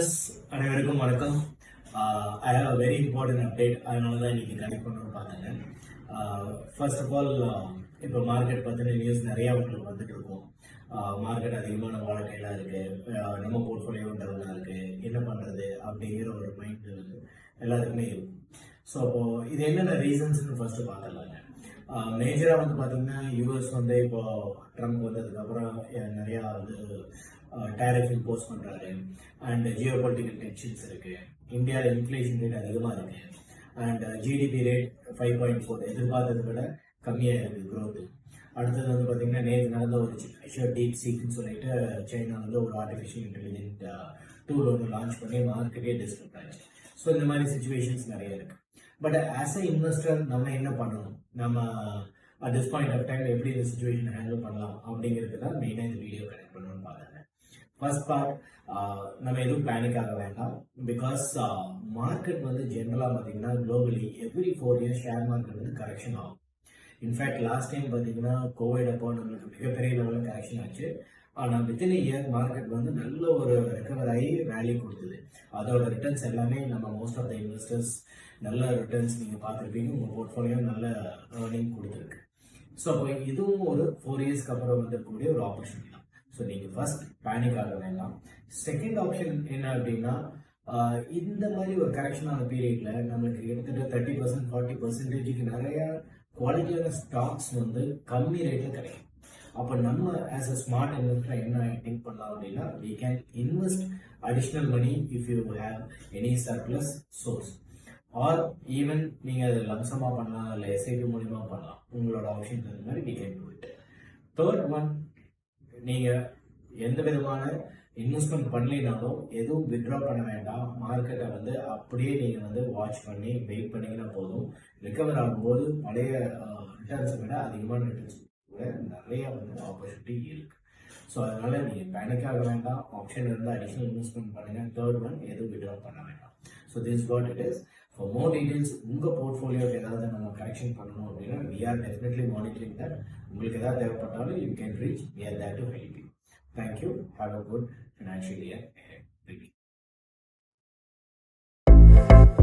அனைவருக்கும் வணக்கம். I have a very important update. அதனால தான் இன்னைக்கு கனெக்ட் பண்ணணும்னு பார்த்தேங்க. ஃபர்ஸ்ட் ஆஃப் ஆல், இப்போ மார்க்கெட் பற்றின நியூஸ் நிறையா உங்களுக்கு வந்துட்டு இருக்கும். மார்க்கெட் அதிகமான வாலட்டைலாக இருக்குது, நம்ம போர்ட்ஃபோலியோ டவுனாக இருக்குது, என்ன பண்ணுறது அப்படிங்கிற ஒரு மைண்ட் எல்லாத்துக்குமே இருக்கும். ஸோ அப்போது இது என்னென்ன ரீசன்ஸ்னு ஃபர்ஸ்ட்டு பார்த்துடலாங்க. மேஜராக வந்து பார்த்தீங்கன்னா யூஎஸ் வந்து இப்போ ட்ரம்ப் வந்ததுக்கப்புறம் நிறையா வந்து டேரிஃப் இம்போஸ் பண்ணுறாரு. அண்ட் ஜியோ பொலிட்டிக்கல் டென்ஷன்ஸ் இருக்குது. இந்தியாவில் இன்ஃப்ளேஷன் ரேட் அதிகமாக இருக்குது. அண்ட் ஜிடிபி ரேட் 5.4 எதிர்பார்த்ததை விட கம்மியாக இருக்குது க்ரோத்து. அடுத்தது வந்து பார்த்தீங்கன்னா நேற்று நடந்த ஒரு டீப் சீக்னு சொல்லிட்டு சைனா வந்து ஒரு ஆர்டிஃபிஷியல் இன்டெலிஜென்ட் டூல் ஒன்று லான்ச் பண்ணி மார்க்கெட்டே டிஸ்டர்ப் ஆச்சு. ஸோ இந்த மாதிரி சுச்சுவேஷன்ஸ் நிறைய இருக்குது. பட் ஆஸ் அ இன்வெஸ்டர் நம்ம என்ன பண்ணணும், நம்ம at this point of time எப்படி இந்த சுச்சுவேஷன் ஹேண்டில் பண்ணலாம் அப்படிங்கிறது தான் மெயினாக இந்த வீடியோ கனெக்ட் பண்ணணும்னு பார்க்குறேன். ஃபர்ஸ்ட் பார்ட், நம்ம எதுவும் பேனிக் ஆக வேண்டாம். பிகாஸ் மார்க்கெட் வந்து ஜென்ரலாக பார்த்தீங்கன்னா globally every 4 years share market வந்து கரெக்ஷன் ஆகும். இன்ஃபேக்ட் லாஸ்ட் டைம் பார்த்தீங்கன்னா கோவிட் அப்போ நம்மளுக்கு மிகப்பெரிய லெவலில் கரெக்ஷன் ஆச்சு. ஆனால் வித்தின் இயர் மார்க்கெட் வந்து நல்ல ஒரு ரெக்கவர் ஆகி வேல்யூ கொடுத்தது. அதோட ரிட்டர்ன்ஸ் எல்லாமே நம்ம மோஸ்ட் ஆஃப் த இன்வெஸ்டர்ஸ் நல்ல ரிட்டர்ன்ஸ் நீங்கள் பார்த்துருப்பீங்க. உங்கள் போர்ட்ஃபோலியோ நல்ல ஏர்னிங் கொடுத்துருக்கு. ஸோ அப்போ இதுவும் ஒரு 4 இயர்ஸ்க்கு அப்புறம் வந்துருக்கக்கூடிய ஒரு ஆப்பர்ச்சுனிட்டி தான். ஸோ நீங்கள் ஃபர்ஸ்ட் பேனிக் ஆக வேண்டாம். செகண்ட் ஆப்ஷன் என்ன அப்படின்னா, இந்த மாதிரி ஒரு கரெக்ஷனான பீரியட்ல நம்மளுக்கு கிட்டத்தட்ட 30% 40% நிறைய குவாலிட்டியான ஸ்டாக்ஸ் வந்து கம்மி ரேட்ல கிடைக்கும். அப்போ நம்ம ஆஸ் அ ஸ்மார்ட் இன்வெஸ்டர் என்ன திங்க் பண்ணலாம் அப்படின்னா, we can invest additional money if you have any surplus source, R even நீங்கள் அதை லம்சமாக பண்ணலாம், இல்லை எஸ்ஐபி மூலியமாக பண்ணலாம். உங்களோட ஆப்ஷன் அந்த மாதிரி we can do it. Third one, நீங்கள் எந்த விதமான இன்வெஸ்ட்மெண்ட் பண்ணலினாலும் எதுவும் வித்ட்ரா பண்ண வேண்டாம். மார்க்கெட்டை வந்து அப்படியே நீங்கள் வந்து வாட்ச் பண்ணி வெயிட் பண்ணிங்கன்னா போதும். ரிகவர் ஆகும்போது பழைய ரிட்டர்ன்ஸை விட அதிகமான ரிட்டர்ன்ஸ் கூட நிறைய வந்து ஆப்பர்ச்சுனிட்டி இருக்கு. ஸோ அதனால நீங்கள் பேனிக் ஆக வேண்டாம். ஆப்ஷன் இருந்தால் அடிஷனல் இன்வெஸ்ட்மெண்ட் பண்ணுங்க. தேர்ட் ஒன், எதுவும் வித்ட்ரா பண்ண வேண்டாம். So this what it is. For more details, உங்கள் போர்ட்ஃபோலியோக்கு ஏதாவது நம்ம கரெக்ஷன் பண்ணணும் அப்படின்னா we are definitely monitoring that. உங்களுக்கு ஏதாவது தேவைப்பட்டாலும் you can reach. We are there to help you. Thank you. Have a good financial year ahead.